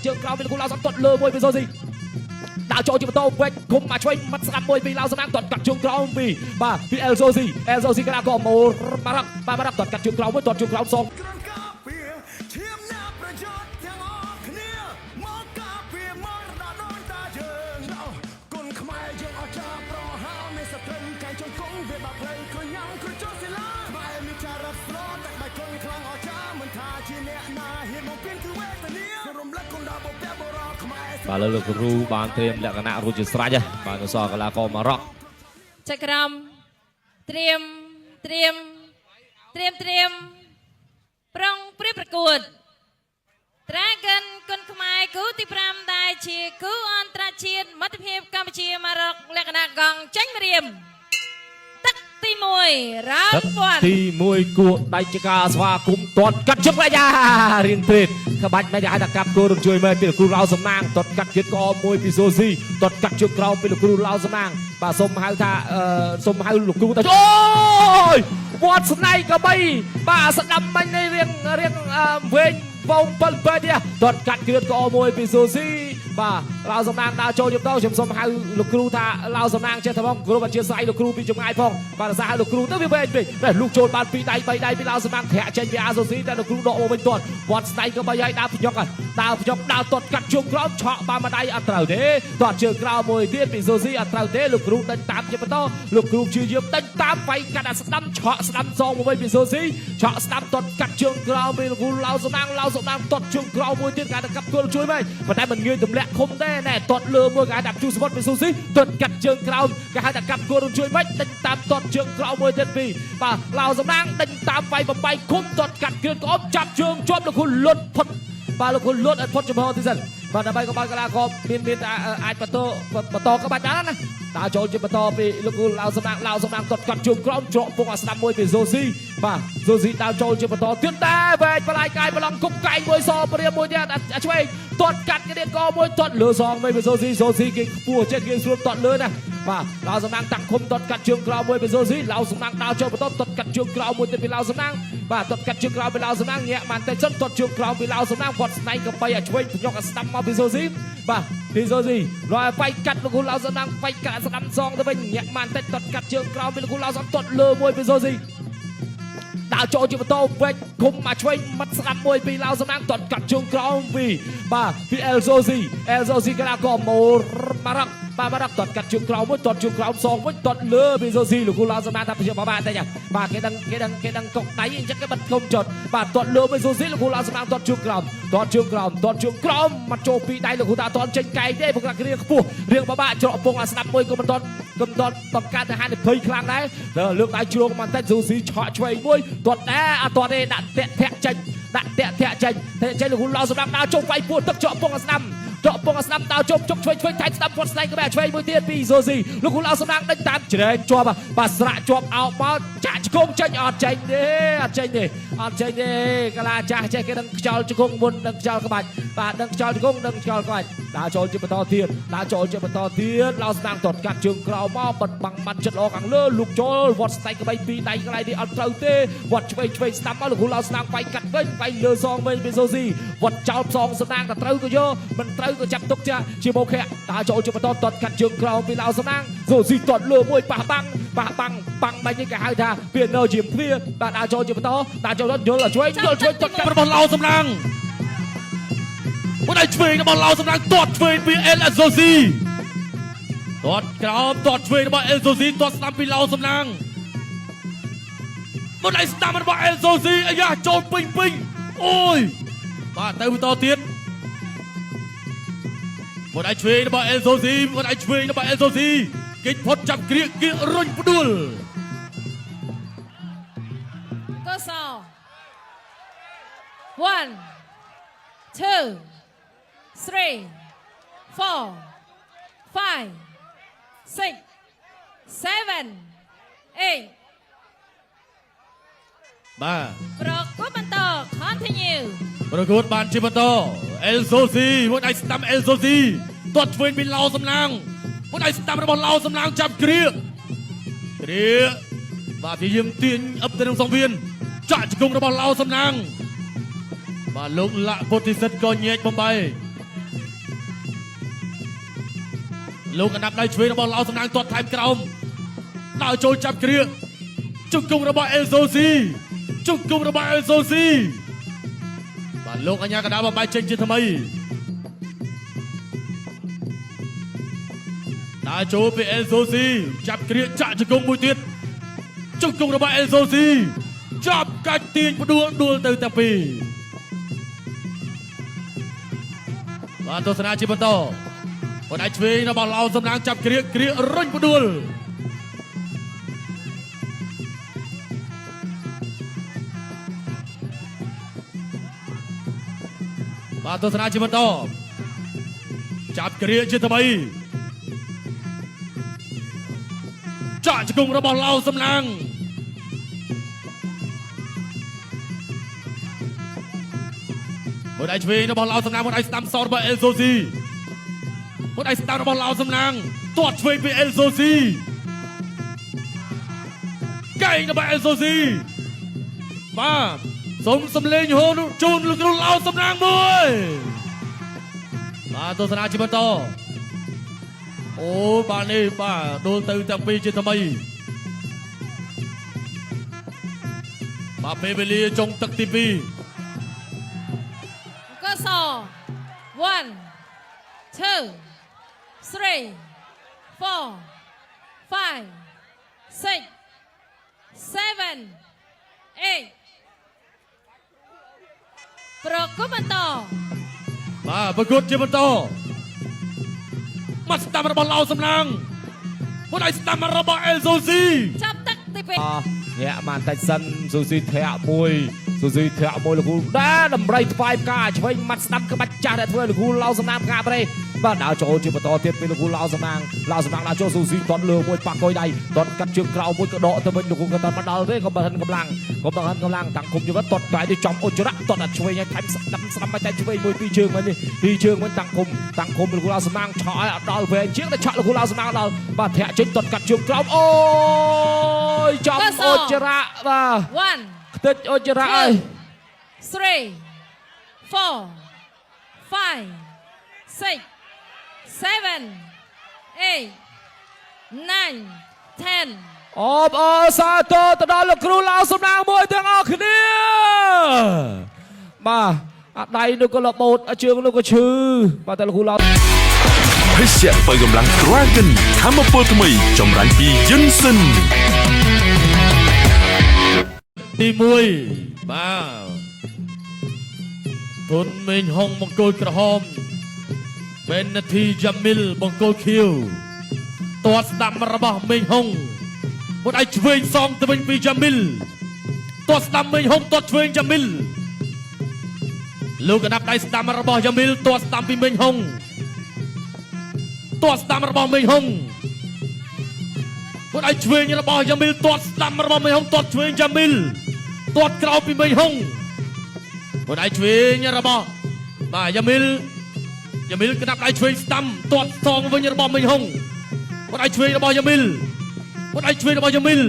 ជើងក្រោមពីលោកគ្រូឡៅសំទាត់លើមួយពីសូស៊ីដាក់ចូលជាបន្តវេចគុំមកឆ្វេងមាត់ស្ដាំមួយពីឡៅសំណាងទាត់កាត់ជើងក្រោមពីបាទពីអេលសូស៊ីកណ្ដាលក៏ម៉ូបារ៉ាក់ទាត់កាត់ជើងក្រោមមួយទាត់ជើងក្រោមសងបាទលោកគ្រូបានត្រៀមលក្ខណៈរួចជាស្រេចហើយបាទនៅសល់កីឡាករម៉ារ៉ុកចក្រមត្រៀមប្រុងព្រៀបប្រកួត Dragon គុនខ្មែរគូទី5ដែលជាគូអន្តរជាតិមិត្តភាពកម្ពុជាម៉ារ៉ុកលក្ខណៈកងចាញ់រៀមទឹកទី1រ៉ាវពាន់ទី1គួរដៃជាការស្វាគមន៍ទាត់កាត់ជើងអាយ៉ារៀងត្រេតក្បាច់មិនគេហៅថាកាប់គោរំជួយមើលពីលោកគ្រូឡៅសំណាងទាត់កាត់ជើងក្អមមួយពីសូស៊ីទាត់កាត់ជើងក្រោមពីលោកគ្រូឡៅសំណាងបាទសូមហៅថាសូមហៅលោកគ្រូថាអូយវត្តស្នៃកបីបាទស្ដាំមិញនេះរៀងវែងវង7បែបនេះទាត់កាត់គ្រឿនក្អមមួយពីសូស៊ីបាទឡៅសំណាងដើរចូលជុំទៅខ្ញុំសូមហៅលោកគ្រូថាឡៅសំណាងចេះតែផងគ្រូអធិស្ឋានលោកគ្រូពីចម្ងាយផងបាទសារហៅលោកគ្រូទៅវាវែងពេកតែលោកចូលបាន2ដៃ3ដៃពីឡៅសំណាងធាក់ចេញពីអាសូស៊ីតែលោកគ្រូដកមកវិញទាត់វត្តស្នៃក៏បីហើយដើរភ្ញុកដើរទាត់កាត់ជើងក្រោមឆក់បានមួយដៃអត់ត្រូវទេទាត់ជើងក្រោមមួយទៀតពីសូស៊ីអត់ត្រូវទេលោកគ្រូដេញតាមជាបន្តលោកគ្រូព្យាយាមដេញតាមវាយកាត់អាស្ដាំឆក់ស្ដាំសងមកវិញពីសូស៊ីឆក់ស្ដាំទាត់កាត់ជើងក្រោមពីលោកគ្រូឡៅសំណាងទាត់ជើងក្រោមមួយទៀតគេថាកាប់គល់ជួយមកប៉ុន្តែមិនងាយទម្លាក់ឃុំទេណែទាត់លើមួយគេថាជួសមុតពីសូស៊ីទាត់កាត់ជើងក្រោមគេហៅថាកាប់គល់ជួយមកដេញតាមទាត់ជើងក្រោមមួយទៀតពីបាទឡៅសំណាងដេញតាមវាយបំបីឃុំទាត់កាត់គ្រឿនក្អមចាប់ជើងជាប់លោកគ្រូលុតផុតបាទលោកគ្រូលុតអត់ផុតចំហទីសិនបាទដើម្បីកុំឲ្យកីឡាករមានអាចបន្តក្បាច់បានណាតើចូលជាបន្តពីលោកគ្រូឡៅសំណាងទាត់កាត់ជើងក្រោមច្រកពងអាស្ដាំមួយពីសូស៊ីបាទសូស៊ីដើរចូលជាបន្តទៀតតែវែកបលាយកាយប្រឡងគុកកែងមួយសព្រាមមួយទៀតអាឆ្វេងទាត់កាត់គ្នាកមួយទាត់លើសងមួយពីសូស៊ីគេខ្ពស់ចិត្តគេស្រួលទាត់លើណាបាទឡៅសំណាងតាក់ឃុំទាត់កាត់ជើងក្រោមមួយពីសូស៊ីឡៅសំណាងដើរចូលបន្តទាត់កាត់ជើងក្រោមមួយទៀតពីឡៅសំណាងបាទទាត់កាត់ជើងក្រោមពីឡៅសំណាងញាក់បានតែសិនទាត់ជើងក្រោមពីឡៅសំណាងគាត់ស្នែងកបីអាឆ្វេងភ្ញុកអាស្ដាំមកពីសូស៊ីបាទពីសូស៊ីរយវាយកាត់លោកគ្រូឡៅសំណាងវាយកាត់ស្ដាំសងទៅវិញញាក់បានតែទាត់កាត់ជើងក្រោមពីលោកគ្រូឡៅសំទាត់លើមួយពីសូស៊ីដើរចូលជាបន្តវេចឃុំមកឆ្វេងមាត់ស្ដាំមួយពីឡៅសំណាងទាត់កាត់ជើងក្រោមពីបាទពីអេលសូស៊ីកណ្ដាលក៏ម៉ូបារ៉ាក់ទាត់កាត់ជើងក្រោមមួយទាត់ជើងក្រោមសងមួយទាត់លើពីសូស៊ីលោកគ្រូឡៅសំណាងថាប្រជិះមកបានតែចាបាទគេដឹងកុកដៃអញ្ចឹងគេបិទឃុំចត់បាទទាត់លើពីសូស៊ីលោកគ្រូឡៅសំណាងទាត់ជើងក្រោមមកចូលពីដៃលោកគ្រូថាទាត់ចេញកែងទេព្រោះគេរៀងខ្ពស់រៀងបបាក់ច្រកពងអាស្ដាំមួយក៏មិនទាន់បង្កើតហានិភ័យខ្លាំងដែរលើកដៃជ្រងបន្តិចសូស៊ីឆក់ឆ្វេងមួយទាត់ដែរអត់ទាត់ទេដាក់ធាក់ចេញលោកគ្រូឡៅសំណាងដើរចូលវាយពួតទឹកច្រកពងអាស្ដាំដើរជប់ឆ្វេងថៃស្ដាំគាត់ស្នែងក្បែរឆ្វេងមួយទៀតពីសូស៊ីលោកគ្រូឡៅសំណាងដេញតាមជ្រែងជាប់បាទស្រាក់ជាប់អោបមកចាក់ជង្គង់ចេញអត់ចេញទេកាឡាចាស់ចេះគេដឹងខ្យល់ជង្គង់មុនដឹងខ្យល់ក្បាច់បាទដឹងខ្យល់ជង្គង់ដឹងខ្យល់ក្បាច់ដើរចូលជាបន្តទៀតឡៅសំណាងទាត់កាត់ជើងក្រោមមកបិទបាំងបាត់ចិត្តល្អខាងលើលោកចូលវត្តស្នែងក្បែរពីដៃកន្លែងនេះអត់ត្រូវទេវត្តឆ្វេងស្ដាំមកលោកគ្រូឡៅសំណាងវាយកាត់វិញវាយលើសងវិញពីសូស៊ីវត្តចោលផ្សងសំណាងតែត្រូវក៏យកមិនត្រូវក៏ចាប់ទុកជាមកខៈដើរចូលជាបន្តទាត់កាត់ជើងក្រោមពីឡៅសំណាងសូស៊ីទាត់លើមួយប៉ះបាំងបាញ់នេះគេហៅថាពីណូជាទ្វាបាទដើរចូលជាបន្តដើរចូលយល់ឆ្វេងទាត់កាត់របស់ឡៅសំណាងមួយដៃឆ្វេងរបស់ឡៅសំណាងទាត់ឆ្វេងពីអេលសូស៊ីទាត់ក្រោមទាត់ឆ្វេងរបស់អេលសូស៊ីទាត់ស្ដាំពីឡៅសំណាងមួយដៃស្ដាំរបស់អេលសូស៊ីអាយ៉ាចូលពេញអូយបាទទៅបន្តទៀតមួយដៃឆ្វេងរបស់អេលសូស៊ីគេផុតចាប់គ្រាគេរុញផ្ដួលកសោ1 2 3 4 5 6 7 8បាទប្រកួតបន្ត continue ប្រកួតបានជាបន្តអេលសូស៊ីមួយដៃស្ដាំអេលសូស៊ីទាត់ឆ្វេងពីឡៅសំណាងមួយដៃស្ដាំរបស់ឡៅសំណាងចាប់គ្រាបាទព្យាយាមទាញអឹបទៅក្នុងសង្វៀនចាក់ជង្គង់របស់ឡៅសំណាងបាទលោកលក្ខពុទ្ធិសិទ្ធក៏ញែកបំបី លោកកណ្ដាប់ដៃឆ្វេងរបស់ឡៅសំណាងទាត់ថែមក្រោមដើរចូលចាប់គ្រាជង្គង់របស់អេលសូស៊ីជង្គង់របស់អេលសូស៊ីបាទលោកអញ្ញាកណ្ដាប់មកបែកចេញជាថ្មីដើរចូលពីអេលសូស៊ីចាប់គ្រាចាក់ជង្គង់មួយទៀតជង្គង់របស់អេលសូស៊ីចាប់កាច់ទាញផ្ដួលដួលទៅទាំងពីរបាទទស្សនាជាបន្តបណ្ដាច់ឆ្វេងរបស់ឡៅសំណាងចាប់គ្រារុញផ្ដួលបាទទស្សនាជាបន្តចាប់គ្រាជាថ្មីចាក់ជង្គង់របស់ឡៅសំណាងមួយដៃឆ្វេងរបស់ឡៅសំណាងមួយដៃស្ដាំសតរបស់អេលសូស៊ីមួយដៃស្ដាំរបស់ឡៅសំណាងទាត់ឆ្វេងពីអេលសូស៊ីកែងរបស់អេលសូស៊ីបាទសូមសំលេងហូនជូនលោកគ្រូឡៅសំណាងមួយបាទទស្សនាជាបន្តអូបាទនេះបាទដួលទៅទាំងពីរជាថ្មីបាទពេលវេលាចុងទឹកទី2កស1 2 3 4 5 6 7 8ប្រកបបន្តបាទប្រកួតជាបន្តមកស្ដាំរបស់ឡៅសំណាងមួយដៃស្ដាំរបស់អេលសូស៊ីចាប់ទឹកទី2ញាក់បានតែសិនស៊ូស៊ីធាក់មួយស៊ូស៊ីធាក់មួយលោកគ្រូដែរតម្រៃថ្វាយផ្កាឆ្វេងមាត់ស្ដាំក្បាច់ចាស់ដែលធ្វើលោកគ្រូឡៅសំណាងផ្កាប្រេបាទដើរចូលជាបន្តទៀតពីលោកគ្រូឡៅសំណាងដើរចូលស៊ូស៊ីតន់លើមួយប៉ះកុយដៃតន់កាត់ជើងក្រៅមួយក៏ដកទៅវិញលោកគ្រូក៏តន់មកដល់ទេក៏បានកម្លាំងតាំងគុំយវត្តតត់ដៃទៅចំអុចរៈតត់តែឆ្វេងឲ្យថែមស្ដាំស្ដាំតែឆ្វេងមួយពីរជើងវិញនេះពីរជើងវិញតាំងគុំលោកគ្រូឡៅសំណាងឆក់ឲ្យដល់វែងជាងតែឆក់លោកគ្រូឡៅសំណាងដល់បាទធាក់ចេញតត់កាត់ជើងក្រៅអូយចំអុចរៈបាទខ្ទេចអុចរៈអើយ3 4 5 6 7 8 9 10អបអរសាទរទៅដល់លោកគ្រូឡៅសំណាងមួយទាំងអស់គ្នាបាទអាដៃនោះក៏លបោតជើងនោះក៏ឈឺបាទតែលោកគ្រូឡៅភេសជ្ជៈបើកម្លាំង Dragon ធម្មពលថ្មីចម្រាញ់ពីយិនសិនទី1បាទទុនមេងហុងបង្គោលក្រហមបេនណាធីយ៉ាមីលបង្គោលខៀវទាត់ស្ដាំរបស់មេងហុងមួយដៃឆ្វេងសងទៅវិញពីយ៉ាមីលទាត់ស្ដាំមេងហុងទាត់ឆ្វេងយ៉ាមីលលោកកណ្ដាប់ដៃស្ដាំរបស់យ៉ាមីលទាត់ស្ដាំពីមេងហុងទាត់ស្ដាំរបស់មេងហុងមួយដៃឆ្វេងរបស់យ៉ាមីលទាត់ស្ដាំរបស់មេងហុងទាត់ឆ្វេងយ៉ាមីលទាត់ក្រោយពីមេងហុងមួយដៃឆ្វេងរបស់បាទយ៉ាមីលកណ្ដាប់ដៃឆ្វេងស្ដាំទាត់សងវិញរបស់មេងហុងមួយដៃឆ្វេងរបស់យ៉ាមីលមួយដៃឆ្វេងរបស់យ៉ាមីល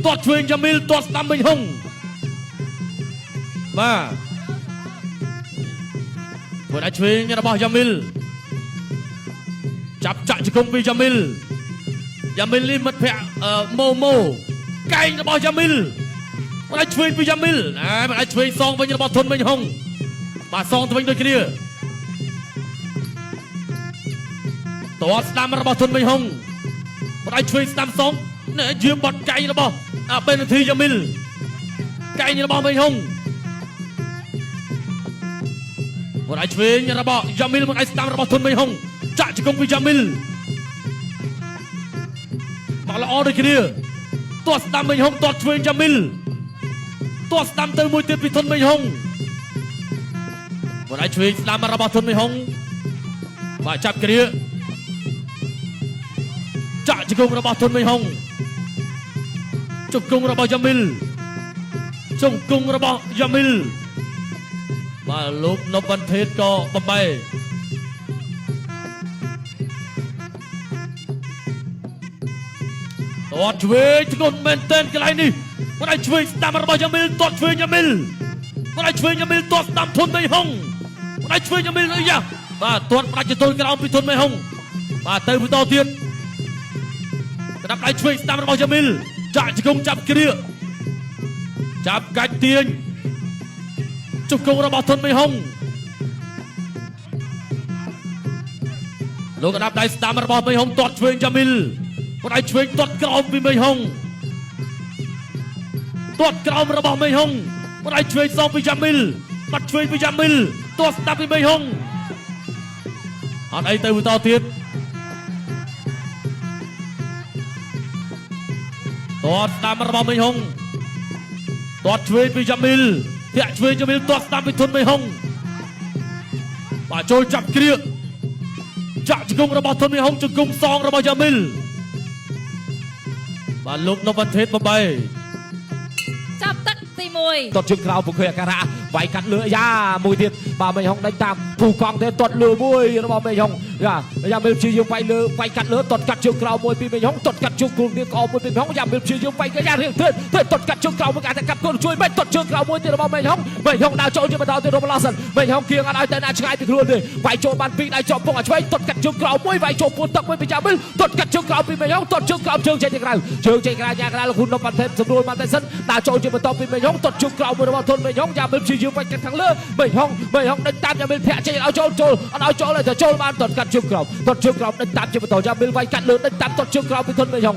ទាត់ឆ្វេងយ៉ាមីលទាត់ស្ដាំមេងហុងបាទមួយដៃឆ្វេងរបស់យ៉ាមីលចាប់ចាក់ជង្គង់ពីយ៉ាមីលនេះមិត្តភក្តិម៉ូកែងរបស់យ៉ាមីលមួយដៃឆ្វេងពីយ៉ាមីលមួយដៃឆ្វេងសងវិញរបស់ធុនមេងហុងបាទសងទៅវិញដូចគ្នាទាត់ស្ដាំរបស់ធុនមេងហុងមួយដៃឆ្វេងស្ដាំសងយាមបាត់កែងរបស់បេនណាធីយ៉ាមីលកែងរបស់មេងហុងមួយដៃឆ្វេងរបស់យ៉ាមីលមួយដៃស្ដាំរបស់ធុនមេងហុងចាក់ជង្គង់ពីយ៉ាមីលមកល្អដូចគ្នាទាត់ស្ដាំមេងហុងទាត់ឆ្វេងយ៉ាមីលទាត់ស្ដាំទៅមួយទៀតពីធុនមេងហុងមួយដៃឆ្វេងស្ដាំរបស់ធុនមេងហុងបាទចាប់គ្រាចាក់ជង្គង់របស់ធុនមេងហុងជង្គង់របស់យ៉ាមីលជង្គង់របស់យ៉ាមីលបាទលោកនប់បន្ទេតក៏បំបែទាត់ឆ្វេងធ្ងន់មែនទែនកន្លែងនេះមួយដៃឆ្វេងស្ដាំរបស់យ៉ាមីលទាត់ឆ្វេងយ៉ាមីលមួយដៃឆ្វេងយ៉ាមីលទាត់ស្ដាំធុនមេងហុងមួយដៃឆ្វេងយ៉ាមីលយ៉ាបាទទាត់ផ្ដាច់ទៅទល់ក្រោមពីធុនមេងហុង បាទទៅបន្តទៀតក្តាប់ដៃឆ្វេងស្ដាំរបស់យ៉ាមីលចាក់ជង្គង់ចាប់គ្រាចាប់កាច់ទាញជង្គង់របស់ធុនមីហុងលោកក្តាប់ដៃស្ដាំរបស់មីហុងទាត់ឆ្វេងយ៉ាមីលគាត់ដៃឆ្វេងទាត់ក្រោមពីមីហុងទាត់ក្រោមរបស់មីហុងគាត់ដៃឆ្វេងសងពីយ៉ាមីលបាត់ឆ្វេងពីយ៉ាមីលទាត់ស្ដាប់ពីមីហុងអត់អីទៅបន្តទៀតទាត់ស្ដាំរបស់មីហុងទាត់ឆ្វេងពីយ៉ាមីលធាក់ឆ្វេងយ៉ាមីលទាត់ស្ដាំពីធុនមីហុងបាទចូលចាប់គ្រាចាក់ជង្គង់របស់ធុនមីហុងជង្គង់សងរបស់យ៉ាមីលបាទលោកនពវណ្ណទេពបបៃចាប់ទឹកទី1ទាត់ជើងក្រោមពង្ឃើញអាការៈវាយកាត់លើយ៉ាមួយទៀតបាទមីហុងដេញតាមភូកង់ទេទាត់លើមួយរបស់មីហុងយ៉ាមីលព្យាយាមវាយកាត់លើទាត់កាត់ជើងក្រោមមួយពីមីហុងទាត់កាត់ជើងគ្រូទៀតក៏មួយពីមីហុងយ៉ាមីលព្យាយាមវាយកយ៉ារៀងទៀតទាត់កាត់ជើងក្រោមមួយគេថាកាប់កូនជួយមិនទាត់ជើងក្រោមមួយទៀតរបស់មីហុងដើរចូលជាបន្តទៀតរបស់ឡាសិនមីហុងគៀងអត់ឲ្យទៅណាឆ្ងាយពីខ្លួនទេវាយចូលបានពីដៃជាប់ពងឲ្យឆ្វេងទាត់កាត់ជើងក្រោមមួយវាយចូលពួនទឹកមួយពីយ៉ាមីលទាត់កាត់ជើងក្រោមពីមីហុងទាត់ជើងក្រោមជើងចេញទៅក្រៅយ៉ាក្រៅលោកហ៊ុននពវណ្ណទេពសម្រួលបានតែសិនដើរចូលជាបន្តពីមីហុងទាត់ជើងក្រោមមួយរបស់ធុនមីហុងយ៉ាមីលព្យាយាមវាយកាត់ខាងលើមីហុងដេញតាមយ៉ាមីលធាក់ចេញឲ្យចូលអត់ឲ្យចូលទេចូលបានទាត់កាត់ជើងក្រោមដេញតាមជាបន្តយ៉ាមីលវាយកាត់លើដេញតាមទាត់ជើងក្រោមពីធុនមីហុង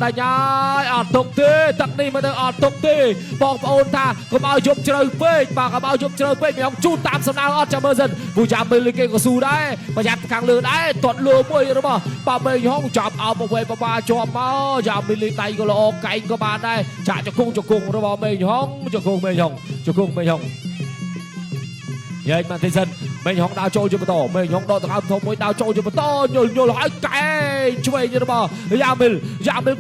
ដាច់ហើយអត់ទុកទេទឹកនេះមកទៅអត់ទុកទេបងប្អូនថាកុំឲ្យយប់ជ្រៅពេកបាទកុំឲ្យយប់ជ្រៅពេកមីហុងជូតតាមសំដៅអត់ចាំមើលសិនពូយ៉ាមីលគេក៏ស៊ូដែរប្រយ័ត្នខាងលើដែរទាត់លើមួយរបស់បាទមីហុងចាប់អោបអ្វីបបាជាប់មកយ៉ាមីលដៃក៏ល្អកែងក៏បានដែរចាក់ជង្គង់របស់មីហុងជង្គង់មីហុងយាយមកទីសិនមីហុងដើរចូលជាបន្តមីហុងដកដង្ហើមធំមួយដើរចូលជាបន្តយល់ឲ្យកែឆ្វេងរបស់យ៉ាមីល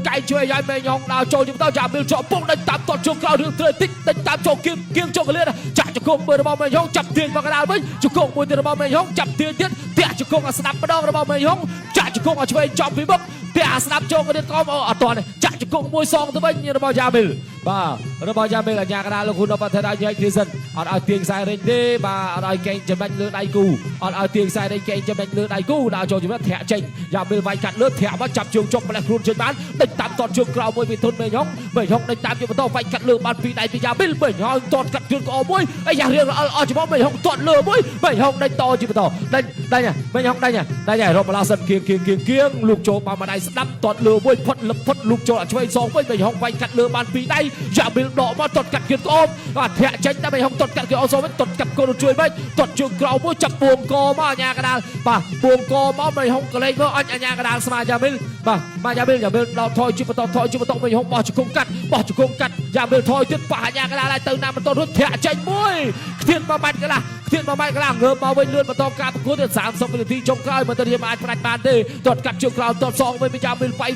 កែឆ្វេងឲ្យមីហុងដើរចូលជាបន្តយ៉ាមីលជាប់ពុកដេញតាមទាត់ជើងក្រោយរឿងត្រេតិចដេញតាមចូលគៀងចុកកលៀនចាក់ជង្គង់មួយរបស់មីហុងចាប់ទាញមកកណ្ដាលវិញជង្គង់មួយទៀតរបស់មីហុងចាប់ទាញទៀតធាក់ជង្គង់ឲ្យស្ដាប់ម្ដងរបស់មីហុងចាក់ជង្គង់ឲ្យឆ្វេងចំពីមុខធាក់ស្ដាប់ចូលទៀតក៏អត់ទាន់ចាក់ជង្គង់មួយសងទៅវិញរបស់យ៉ាមីលបាទរបស់យ៉ាមីលអាញាកណ្ដាលលោកហ៊ុននពវណ្ណទេពឲ្យញែកទីសិនអត់ឲ្យទាញខ្សែរេញទេបាទអត់ឲ្យកេងចំណេញលើដៃគូអត់ឲ្យទាញខ្សែរេញកេងចំណេញលើដៃគូដល់ចូលជីវិតធាក់ចេញយ៉ាមីលវាយកាត់លើធាក់មកចាប់ជើងចុកផ្លេះខ្លួនចេញបានដេញតាមតតជើងក្រោមមួយពីធុនមីហុងដេញតាមជាបន្តវាយកាត់លើបានពីដៃពីយ៉ាមីលមីហុងតតកាត់ជើងក្អមមួយអាយ៉ារៀងអត់ចំមីហុងតតលើមួយមីហុងដេញតជាបន្តដេញមីហុងដេញឲ្យរកបឡាសិនគៀងលោកចូលបានមួយដៃស្ដាប់តតលើមួយផុតលោកចូលឆ្វេងសងវិញមីហុងវាយកាត់លើបានពីដៃយ៉ាមីលដកមកតតកាត់ជើងក្អមបាទធាក់ចេញតែមីហុងតតកាត់ជើងអសវិញតតកាត់កូនជួយវិញតតជើងក្រោមមួយចាប់ពួងកមកអាញាកដាលបាទពួងកមកមីហុងកលេងមកអញអាញាកដាលស្មាយ៉ាមីលបាទមកយ៉ាមីលដល់ថយជាបន្តមីហុងបោះជង្គង់កាត់យ៉ាមីលថយទៀតប៉ះអាញាកដាលឲ្យទៅណាមិនតរួចធាក់ចេញមួយខ្ទានមួយម៉ាត់កន្លះងើបមកវិញលឿនបន្តការប្រកួតទៀត30វិនាទីចុងក្រោយមិនទៅរៀបអាចផ្ដាច់បានទេតតកាត់ជើងក្រោមតតសងវិញយ៉ាមីលវាយ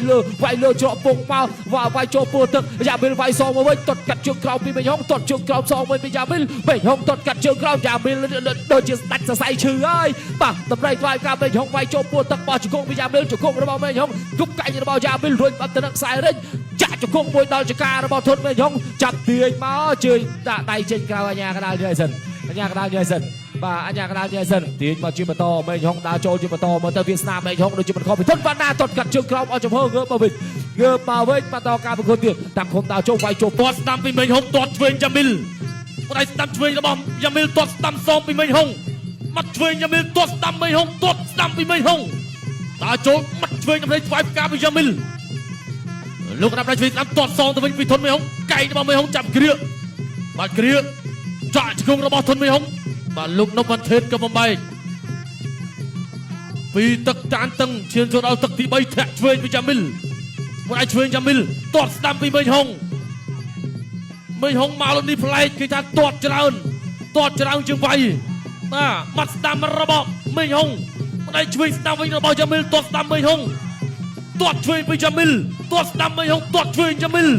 លើច្រកពុងមកវាយចូលពួរទឹកយ៉ាមីលវាយសងមកវិញតតកាត់ជើងក្រោមពីមីហុងតតជើងក្រោមសងវិញពីយ៉ាមីលហុងតតកាត់ជើងក្រោមយ៉ាមីលដូចជាស្ដាច់សរសៃឈឺហើយបាទតម្រៃវាយការមីហុងវាយចូលពួរទឹកបោះជង្គង់ពីយ៉ាមីលជង្គង់របស់មីហុងគប់កាច់របស់យ៉ាមីលរួចបាត់ទៅនឹងខ្សែរេញចាក់ជង្គង់មួយដល់ចការបស់ធុនមីហុងចាប់ទាញមកជើញដាក់ដៃចេញក្រៅអាញាកដាលយាយសិនបាទអាញាកដាលយាយសិនទាញមកជាបន្តមីហុងដើរចូលជាបន្តមកទៅវាស្នាមមីហុងដូចជាមិនខុសពីធុនបានណាតតកាត់ជើងក្រោមអស់ចំហងើបមកវិញបន្តការប្រកួតទៀតតាមគុំដើរចូលវាយចូលទាត់ស្ដាំពីមីហុងទាត់ឆ្វេងយ៉ាមីលដៃស្ដាំឆ្វេងរបស់យ៉ាមីលទាត់ស្ដាំសងពីមីហុងមាត់ឆ្វេងយ៉ាមីលទាត់ស្ដាំមីហុងទាត់ស្ដាំពីមីហុងដើរចូលមាត់ឆ្វេងដើម្បីស្វែងការពីយ៉ាមីលលោកដាក់ដៃឆ្វេងស្ដាំទាត់សងទៅវិញពីធុនមីហុងកែងរបស់មីហុងចាប់គ្រាបាទគ្រាចាក់ជង្គង់របស់ធុនមីហុងបាទលោកនពវណ្ណទេពក៏បំបែកពីទឹកតានតឹងឈានចូលដល់ទឹកទី3ធាក់ឆ្វេងពីយ៉ាមីលមួយដៃឆ្វេងយ៉ាមីលទាត់ស្ដាំពីមីហុងមកលើនេះប្លែកគេថាទាត់ច្រើនជាងវាយបាទមាត់ស្ដាំរបស់មីហុងមួយដៃឆ្វេងស្ដាំវិញរបស់យ៉ាមីលទាត់ស្ដាំមីហុងទាត់ឆ្វេងពីយ៉ាមីលទាត់ស្ដាំមីហុងទាត់ឆ្វេងយ៉ាមីល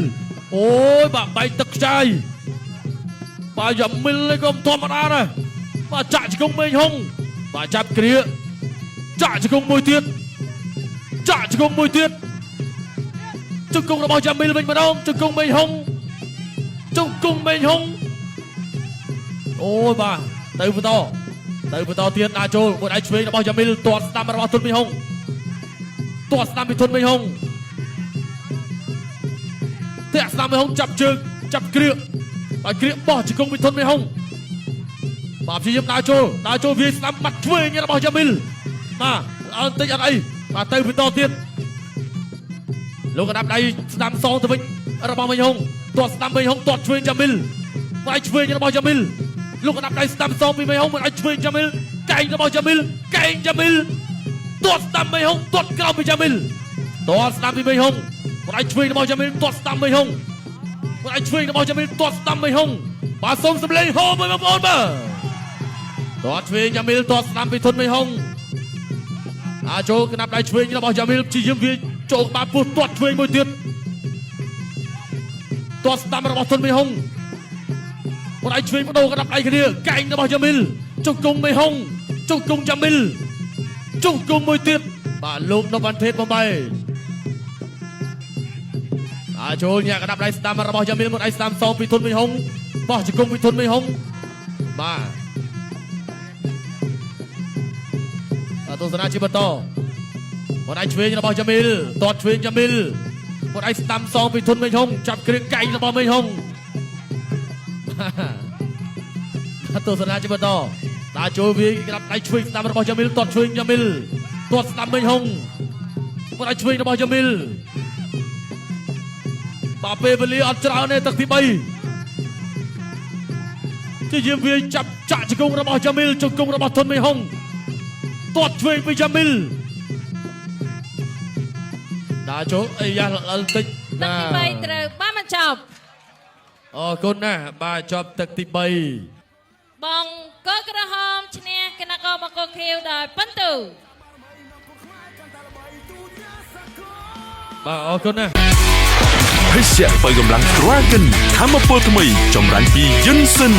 អូយបាទបែកទឹកខ្ចាយបាទយ៉ាមីលក៏ធម្មតាដែរបាទចាក់ជង្គង់មីហុងបាទចាប់គ្រាចាក់ជង្គង់មួយទៀតជង្គង់របស់យ៉ាមីលវិញម្ដងជង្គង់មីហុងអូយបាទទៅបន្តទៀតដើរចូលមួយដៃឆ្វេងរបស់យ៉ាមីលទាត់ស្ដាំរបស់ធុនមីហុង ទាត់ស្ដាំពីធនមេហុងតាក់ស្ដាំមេហុងចាប់ជើងចាប់គ្រៀកហើយគ្រៀកបោះជង្គង់ពីធនមេហុងបាទព្យាយាមដើរចូលវាយស្ដាំបាត់ឆ្វេងរបស់យ៉ាមីលបាទអត់តិចអត់អីបាទទៅបន្តទៀតលោកកណ្ដាប់ដៃស្ដាំសងទៅវិញរបស់មេហុងទាត់ស្ដាំមេហុងទាត់ឆ្វេងយ៉ាមីលវាយឆ្វេងរបស់យ៉ាមីលលោកកណ្ដាប់ដៃស្ដាំសងពីមេហុងមិនឲ្យឆ្វេងយ៉ាមីលកែងរបស់យ៉ាមីលកែងយ៉ាមីលទាត់ស្ដាំមេហុងទាត់ក្រោមពីយ៉ាមីលទាត់ស្ដាំពីមេហុងមិនឲ្យឆ្វេងរបស់យ៉ាមីលទាត់ស្ដាំមេហុងមិនឲ្យឆ្វេងរបស់យ៉ាមីលទាត់ស្ដាំមេហុងបាទសូមសម្លេងហូមួយបងប្អូនបាទទាត់ឆ្វេងយ៉ាមីលទាត់ស្ដាំពីធនមេហុងចូលកណ្ដាប់ដៃឆ្វេងរបស់យ៉ាមីលជាយាមវាចូលក្បាលពោះទាត់ឆ្វេងមួយទៀតទាត់ស្ដាំរបស់ធនមេហុងមិនឲ្យឆ្វេងបដូរកណ្ដាប់ដៃគ្នាកែងរបស់យ៉ាមីលជង្គង់មេហុងជង្គង់យ៉ាមីលជង្គង់មួយទៀតបាទលោកនៅបានភេទបំបីចូលញាក់កណ្ដាប់ដៃស្ដាំរបស់យ៉ាមីលមិនឲ្យស្ដាំសងពីធនមេហុងបោះជង្គង់ពីធនមេហុងបាទទស្សនាជាបន្តមិនឲ្យឆ្វេងរបស់យ៉ាមីលទាត់ឆ្វេងយ៉ាមីលមិនឲ្យស្ដាំសងពីធនមេហុងចាប់គ្រឿងកែងរបស់មេហុងទស្សនាជាបន្តដើរចូលវាក្រាបដៃឆ្វេងស្ដាំរបស់យ៉ាមីលទាត់ឆ្វេងយ៉ាមីលទាត់ស្ដាំមេហុងមិនឲ្យឆ្វេងរបស់យ៉ាមីលបាទពេលវេលាអត់ច្រើនទេទឹកទី3ជាយាមវាចាប់ចាក់ជង្គង់របស់យ៉ាមីលជង្គង់របស់ធនមេហុងទាត់ឆ្វេងពីយ៉ាមីលដើរចូលអីយ៉ាតិចទឹកទី3ត្រូវបានបញ្ចប់អរគុណណាស់បាទចប់ទឹកទី3បងកក្រហមឈ្នះគណៈកម្មការខៀវដោយពិន្ទុបាទអរគុណណាស់ភេសជ្ជៈបើកម្លាំង Dragon ថាមពលថ្មីចម្រាញ់ពី Yunsin